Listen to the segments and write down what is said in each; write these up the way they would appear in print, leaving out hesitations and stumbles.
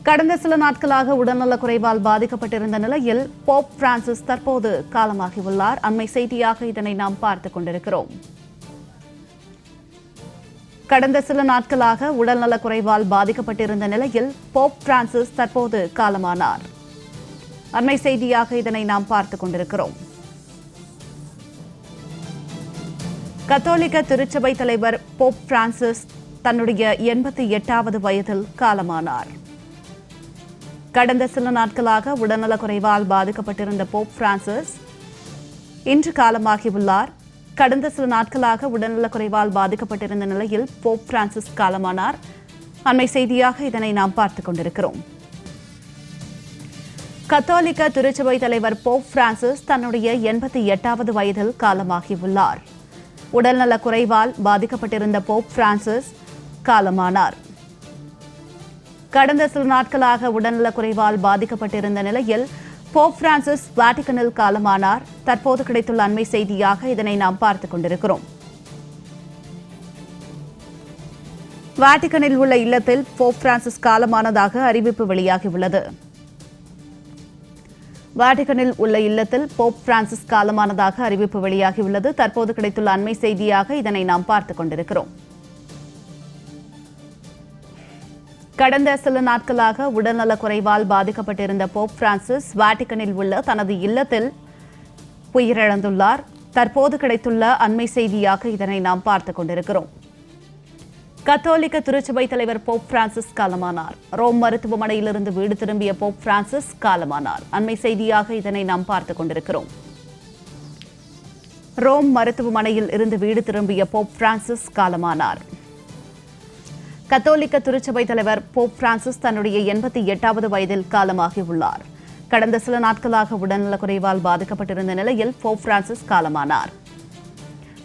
கடந்த சில நாட்களாக உடல்நலக் குறைவால் பாதிக்கப்பட்டிருந்த நிலையில் போப் பிரான்சிஸ் தற்போது காலமாகியுள்ளார். அண்மை செய்தியாக இதனை நாம் பார்த்துக் கொண்டிருக்கிறோம். கடந்த சில நாட்களாக உடல்நலக் குறைவால் பாதிக்கப்பட்டிருந்த நிலையில் போப் பிரான்சிஸ் தற்போது காலமானார். அண்மை செய்தியாக இதனை நாம் பார்த்துக் கொண்டிருக்கிறோம். கத்தோலிக்க திருச்சபை தலைவர் போப் பிரான்சிஸ் தன்னுடைய 88வது வயதில் காலமானார். கடந்த சில நாட்களாக உடல்நலக் குறைவால் பாதிக்கப்பட்டிருந்த போப் பிரான்சிஸ் இன்று காலமாகியுள்ளார். கடந்த சில நாட்களாக உடல்நலக் குறைவால் பாதிக்கப்பட்டிருந்த நிலையில் போப் பிரான்சிஸ் காலமானார். அண்மை செய்தியாக இதனை நாம் பார்த்துக் கொண்டிருக்கிறோம். கத்தோலிக்க திருச்சபை தலைவர் போப் பிரான்சிஸ் தன்னுடைய 88வது வயதில் காலமாகியுள்ளார். உடல்நலக் குறைவால் பாதிக்கப்பட்டிருந்த போப் பிரான்சிஸ் காலமானார். கடந்த சில நாட்களாக உடல்நலக் குறைவால் பாதிக்கப்பட்டிருந்த நிலையில் போப் பிரான்சிஸ் வாட்டிகனில் காலமானார். தற்போது கிடைத்துள்ள அண்மை செய்தியாக இதனை நாம் பார்த்துக் கொண்டிருக்கிறோம். வாட்டிகனில் உள்ள இல்லத்தில் போப் பிரான்சிஸ் காலமானதாக அறிவிப்பு வெளியாகியுள்ளது. வாட்டிகனில் உள்ள இல்லத்தில் போப் பிரான்சிஸ் காலமானதாக அறிவிப்பு வெளியாகியுள்ளது. தற்போது கிடைத்துள்ள அண்மை செய்தியாக இதனை நாம் பார்த்துக் கொண்டிருக்கிறோம். கடந்த சில நாட்களாக உடல்நலக் குறைவால் பாதிக்கப்பட்டிருந்த போப் பிரான்சிஸ் வாட்டிகனில் உள்ள தனது இல்லத்தில் உயிரிழந்துள்ளார். தற்போது கிடைத்துள்ள அண்மை செய்தியாக இதனை நாம் பார்த்துக் கொண்டிருக்கிறோம். கத்தோலிக்க திருச்சபை தலைவர் போப் பிரான்சிஸ் காலமானார். ரோம் மருத்துவமனையிலிருந்து வீடு திரும்பிய போப் பிரான்சிஸ் காலமானார். அண்மை செய்தியாக இதனை நாம் பார்த்துக் கொண்டிருக்கிறோம். ரோம் மருத்துவமனையில் இருந்து வீடு திரும்பிய போப் பிரான்சிஸ் காலமானார். கத்தோலிக்க திருச்சபை தலைவர் போப் பிரான்சிஸ் தன்னுடைய 88வது வயதில் காலமாகியுள்ளார். கடந்த சில நாட்களாக உடல்நலக் குறைவால் பாதிக்கப்பட்டிருந்த நிலையில் போப் பிரான்சிஸ் காலமானார்.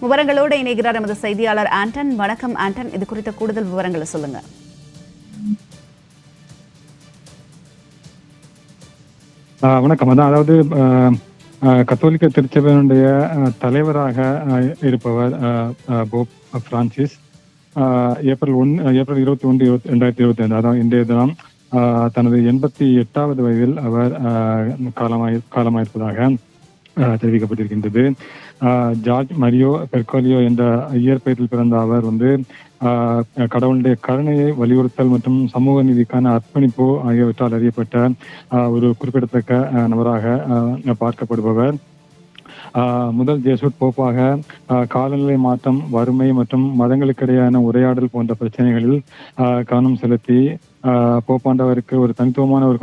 விவரங்களோடு இணைகிறார் எமது செய்தியாளர் ஆண்டன். வணக்கம் ஆண்டன், இது குறித்த கூடுதல் விவரங்களை சொல்லுங்க. வணக்கம். அதாவது கத்தோலிக்க திருச்சபையினுடைய தலைவராக இருப்பவர் போப் பிரான்சிஸ் ஏப்ரல் 21, 2025 அதாவது இன்றைய தினம் தனது 88வது வயதில் அவர் காலமாயிருப்பதாக தெரிவிக்கப்பட்டிருக்கின்றது. ஜார்ஜ் மரியோ பெர்கோலியோ என்ற இயற்பெயரில் பிறந்த அவர் கடவுளுடைய கருணையை வலியுறுத்தல் மற்றும் சமூக நீதிக்கான அர்ப்பணிப்பு ஆகியவற்றால் அறியப்பட்ட ஒரு குறிப்பிடத்தக்க நபராக பார்க்கப்படுபவர். முதல் ஜேசுட் போப்பாக காலநிலை மாற்றம், வறுமை மற்றும் மதங்களுக்கிடையான உரையாடல் போன்ற பிரச்சனைகளில் கவனம் செலுத்தி போப்பாண்டவருக்கு ஒரு தனித்துவமான ஒரு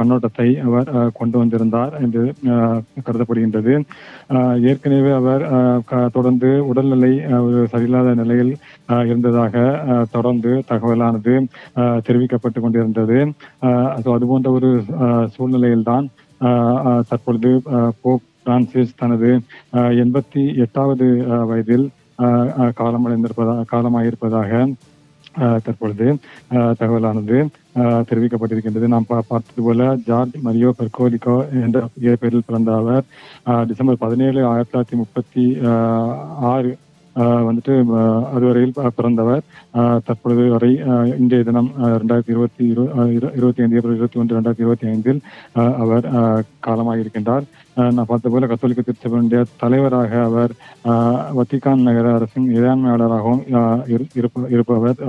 கண்ணோட்டத்தை அவர் கொண்டு வந்திருந்தார் என்று கருதப்படுகின்றது. ஏற்கனவே அவர் தொடர்ந்து உடல்நிலை ஒரு சரியில்லாத நிலையில் இருந்ததாக தொடர்ந்து தகவலானது தெரிவிக்கப்பட்டு கொண்டிருந்தது. அதுபோன்ற ஒரு சூழ்நிலையில்தான் தற்பொழுது போப் பிரான்சிஸ் தனது 88வது வயதில் காலமாயிருப்பதாக தற்பொழுது தகவலானது தெரிவிக்கப்பட்டிருக்கின்றது. நாம் பார்த்தது போல ஜார்ஜ் மரியோ பெர்கோலிகோ என்ற பெயரில் பிறந்த அவர் டிசம்பர் 17, 1936 அதுவரையில் பிறந்தவர். தற்பொழுது வரை இன்றைய தினம் 2025 ஏப்ரல் 21, 2025 அவர் காலமாகியிருக்கின்றார். நான் பார்த்த போல கத்தோலிக்க திருச்சபையினுடைய தலைவராக அவர் வத்திக்கான் நகர அரசின் இறையாண்மையாளராகவும் இருப்பவர்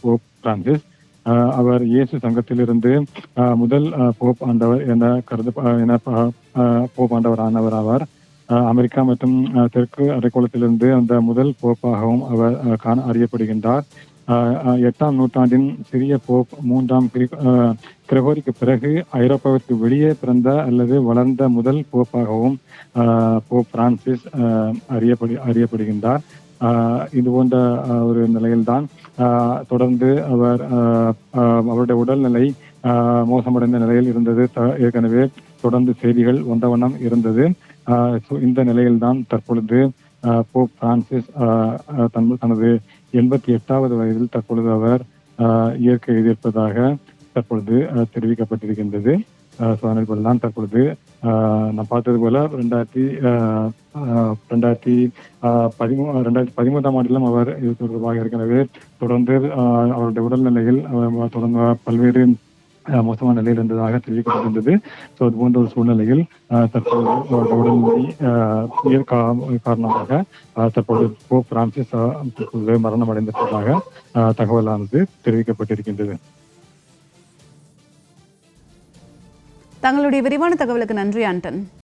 போப் பிரான்சிஸ். அவர் இயேசு சங்கத்திலிருந்து முதல் போப் ஆண்டவர் போப் ஆண்டவர் ஆனவர் ஆவார். அமெரிக்கா மற்றும் தெற்கு அரைக்கோளத்திலிருந்து அந்த முதல் போப்பாகவும் அவர் அறியப்படுகின்றார். 8ஆம் நூற்றாண்டின் சிறிய போப் 3ஆம் கிரகோரிக்கு பிறகு ஐரோப்பாவிற்கு வெளியே பிறந்த அல்லது வளர்ந்த முதல் போப்பாகவும் போப் பிரான்சிஸ் அறியப்படுகின்றார். இது போன்ற ஒரு நிலையில்தான் தொடர்ந்து அவருடைய உடல்நிலை மோசமடைந்த நிலையில் இருந்தது. ஏற்கனவே தொடர்ந்து செய்திகள் வந்தவண்ணம் இருந்தது. இந்த நிலையில்தான் தற்பொழுது போப் பிரான்சிஸ் தனது 88வது வயதில் தற்பொழுது அவர் இயற்கை எழுதியிருப்பதாக தற்பொழுது தெரிவிக்கப்பட்டிருக்கின்றது. தான் தற்பொழுது நான் பார்த்தது போல 2013ஆம் ஆண்டிலும் அவர் இது தொடர்பாக ஏற்கனவே தொடர்ந்து அவருடைய உடல்நிலையில் தொடர்ந்து பல்வேறு மோசமான நிலையில் இருந்ததாக தெரிவிக்கப்பட்டிருந்தது. ஸோ அது போன்ற ஒரு சூழ்நிலையில் தற்போது உடல்நிலை உயர் காரணமாக தற்போது போப் பிரான்சிஸ் மரணம் அடைந்திருப்பதாக தகவலானது தெரிவிக்கப்பட்டிருக்கின்றது. தங்களுடைய விரிவான தகவலுக்கு நன்றி ஆண்டன்.